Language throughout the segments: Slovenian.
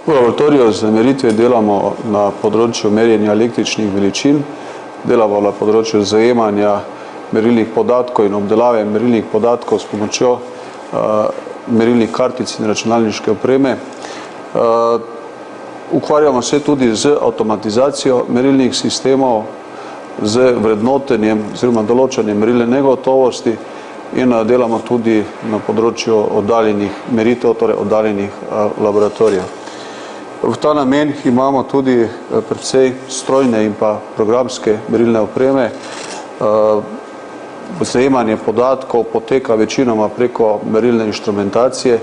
V laboratoriju za meritve delamo na področju merjenja električnih veličin, delamo na področju zajemanja merilnih podatkov in obdelave merilnih podatkov s pomočjo merilnih kartic in računalniške opreme. Ukvarjamo se tudi z avtomatizacijo merilnih sistemov, z vrednotenjem oziroma določanjem merilne negotovosti in delamo tudi na področju oddaljenih meritev, torej oddaljenih laboratorijev. V ta namen imamo tudi precej strojne in pa programske merilne opreme. Zajemanje podatkov poteka večinoma preko merilne inštrumentacije,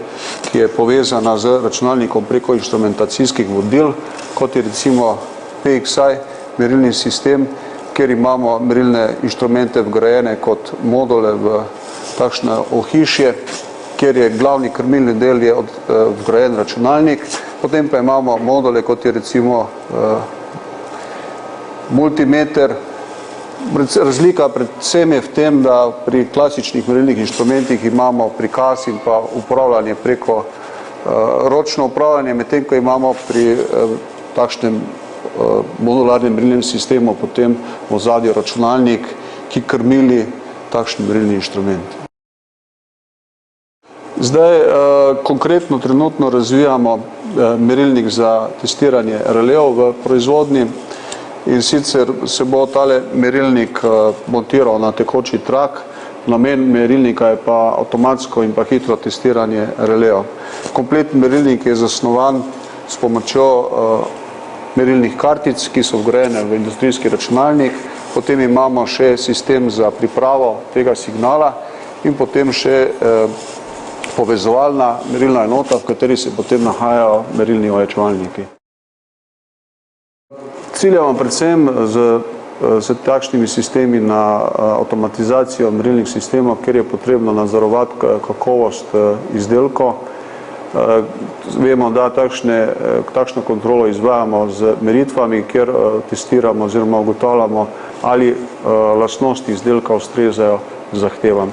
ki je povezana z računalnikom preko inštrumentacijskih vodil, kot je recimo PXI merilni sistem, kjer imamo merilne inštrumente vgrajene kot module v takšno ohišje, kjer je glavni krmilni del je vgrajen računalnik, potem pa imamo module, kot je recimo multimeter. Razlika predvsem je v tem, da pri klasičnih merilnih inštrumentih imamo prikaz in pa upravljanje preko ročno upravljanje, medtem ko imamo pri takšnem modularnem merilnem sistemu potem v ozadju računalnik, ki krmili takšen merilni inštrument. Zdaj konkretno trenutno razvijamo merilnik za testiranje relejov v proizvodnji in sicer se bo tale merilnik montiral na tekoči trak. Namen merilnika je pa avtomatsko in pa hitro testiranje relejov. Kompletni merilnik je zasnovan s pomočjo merilnih kartic, ki so vgrajene v industrijski računalnik, potem imamo še sistem za pripravo tega signala in potem še povezovalna merilna enota, v kateri se potem nahajajo merilni ojačevalniki. Ciljamo predvsem z takšnimi sistemi na avtomatizacijo merilnih sistemov, kjer je potrebno nadzorovati kakovost izdelkov. Vemo, da takšno kontrolo izvajamo z meritvami, kjer testiramo oziroma ugotavljamo, ali lastnosti izdelka ustrezajo zahtevam.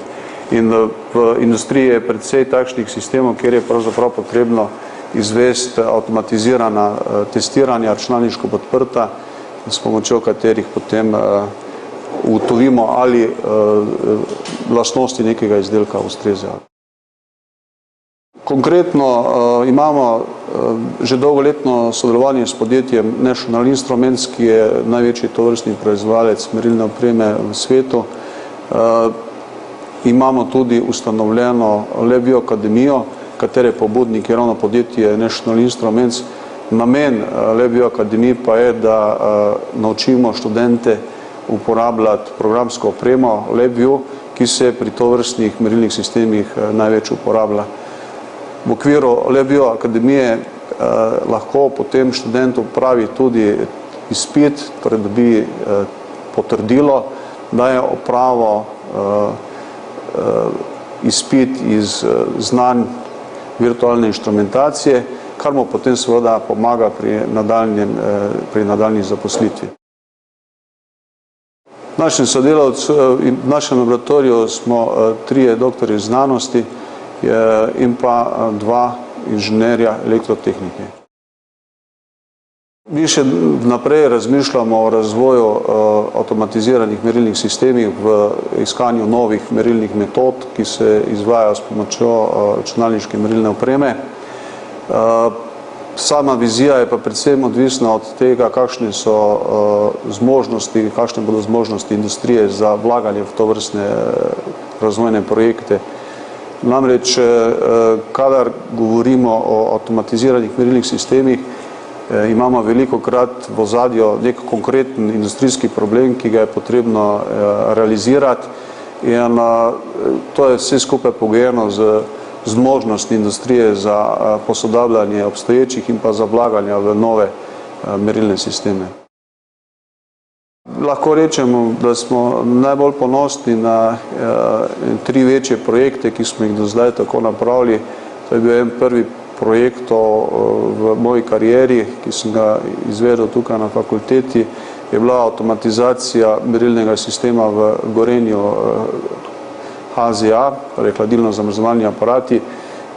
In v industriji je precej takšnih sistemov, kjer je pravzaprav potrebno izvesti avtomatizirana testiranja, računalniško podprta, s pomočjo katerih potem ugotovimo, ali lastnosti nekega izdelka ustrezajo. Konkretno imamo že dolgoletno sodelovanje s podjetjem National Instruments, ki je največji tovrstni proizvajalec merilne opreme v svetu. Imamo tudi ustanovljeno LabVIEW akademijo, katere pobudnik je ravno podjetje National Instruments. Namen LabVIEW akademije pa je, da naučimo študente uporabljati programsko opremo LabVIEW, ki se pri tovrstnih merilnih sistemih največ uporablja. V okviru LabVIEW akademije lahko potem študent opravi tudi izpit, torej dobi potrdilo, da je opravil izpit iz znanj virtualne inštrumentacije, kar mu potem seveda pomaga pri nadaljnji zaposlitvi. V našem laboratoriju smo 3 doktorji znanosti in pa 2 inženirja elektrotehnike. Mi še naprej razmišljamo o razvoju avtomatiziranih merilnih sistemih v iskanju novih merilnih metod, ki se izvajajo s pomočjo računalniške merilne opreme. Sama vizija je pa predvsem odvisna od tega, kakšne bodo zmožnosti industrije za vlaganje v tovrstne razvojne projekte. Namreč, kadar govorimo o avtomatiziranih merilnih sistemih, imamo velikokrat v ozadju nek konkreten industrijski problem, ki ga je potrebno realizirati, in to je vse skupaj pogojeno z zmožnostjo industrije za posodabljanje obstoječih in pa za vlaganje v nove merilne sisteme. Lahko rečemo, da smo najbolj ponosni na 3 večje projekte, ki smo jih do zdaj tako napravili. To je bil en prvi projekt v moji karieri, ki sem ga izvedel tukaj na fakulteti, je bila avtomatizacija merilnega sistema v Gorenju HZA, torej hladilno-zamrzovalni aparati,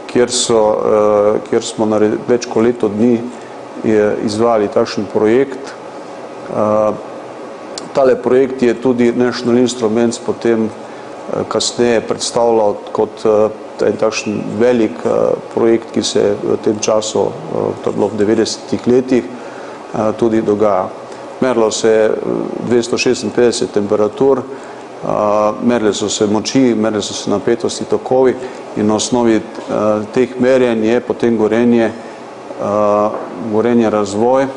kjer smo več kot leto dni izvajali takšen projekt. Tale projekt je tudi National Instruments potem kasneje predstavljal kot en takšen velik projekt, ki se v tem času, to je bilo v 90-ih letih, tudi dogaja. Merilo se je 256 temperatur, merile so se moči, merile so se napetosti, tokovi in na osnovi teh merjenj je potem Gorenje Razvoj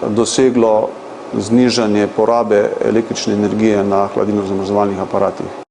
doseglo znižanje porabe električne energije na hladilno-zamrzovalnih aparatih.